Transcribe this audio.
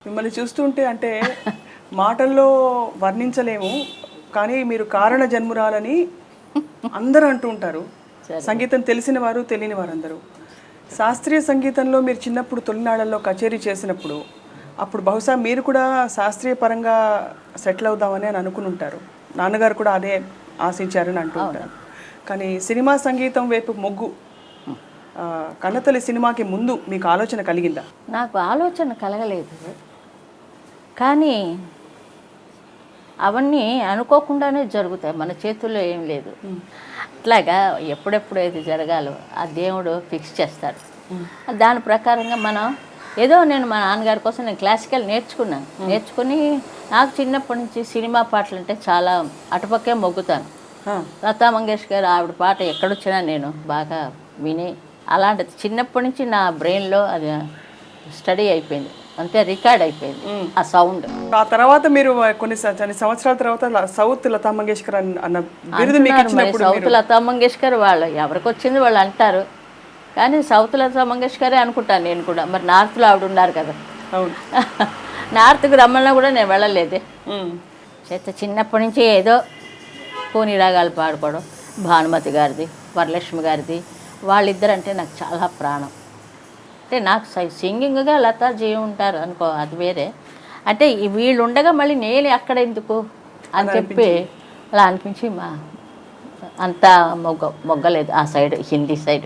మిమ్మల్ని చూస్తుంటే అంటే మాటల్లో వర్ణించలేము, కానీ మీరు కారణ జన్మురాలని అందరూ అంటూ ఉంటారు. సంగీతం తెలిసిన వారు, తెలియని వారందరూ. శాస్త్రీయ సంగీతంలో మీరు చిన్నప్పుడు తొలినాళ్ళల్లో కచేరీ చేసినప్పుడు అప్పుడు బహుశా మీరు కూడా శాస్త్రీయ పరంగా సెటిల్ అవుదామని అని అనుకుని ఉంటారు. నాన్నగారు కూడా అదే ఆశించారని అంటూ ఉంటారు. కానీ సినిమా సంగీతం వైపు మొగ్గు కన్నతల్లి సినిమాకి ముందు మీకు ఆలోచన కలిగిందా? నాకు ఆలోచన కలగలేదు, కానీ అవన్నీ అనుకోకుండానే జరుగుతాయి, మన చేతుల్లో ఏం లేదు. అట్లాగా ఎప్పుడెప్పుడు ఏది జరగాలో ఆ దేవుడు ఫిక్స్ చేస్తాడు. దాని ప్రకారంగా మనం ఏదో నేను మా నాన్నగారి కోసం నేను క్లాసికల్ నేర్చుకుని నాకు చిన్నప్పటి నుంచి సినిమా పాటలు అంటే చాలా అటుపక్కే మొగ్గుతాను. లతా మంగేష్కర్ ఆవిడ పాట ఎక్కడొచ్చినా నేను బాగా విని అలాంటిది చిన్నప్పటి నుంచి నా బ్రెయిన్లో అది స్టడీ అయిపోయింది, అంతే రికార్డ్ అయిపోయింది ఆ సౌండ్. ఆ తర్వాత మీరు కొన్ని సంవత్సరాల తర్వాత సౌత్ లతా మంగేష్కర్ అన్న బిరుదు మీకు ఇచ్చినప్పుడు సౌత్ లతా మంగేష్కర్ వాళ్ళు ఎవరికి వచ్చింది వాళ్ళు అంటారు, కానీ సౌత్ లతా మంగేష్కరే అనుకుంటాను నేను కూడా. మరి నార్త్లో ఆవిడ ఉన్నారు కదా, అవును. నార్త్కి రమ్మన్నా కూడా నేను వెళ్ళలేదే. చేత చిన్నప్పటి నుంచి ఏదో కోని రాగాలు పాడుకోవడం, భానుమతి గారిది, వరలక్ష్మి గారిది, వాళ్ళిద్దరంటే నాకు చాలా ప్రాణం. అంటే నాకు సింగింగ్గా లతాజీ ఉంటారు అనుకో, అది వేరే. అంటే వీళ్ళు ఉండగా మళ్ళీ నేను అక్కడ ఎందుకు అని చెప్పి అలా అనిపించి అంతా మొగ్గలేదు ఆ సైడ్, హిందీ సైడ్.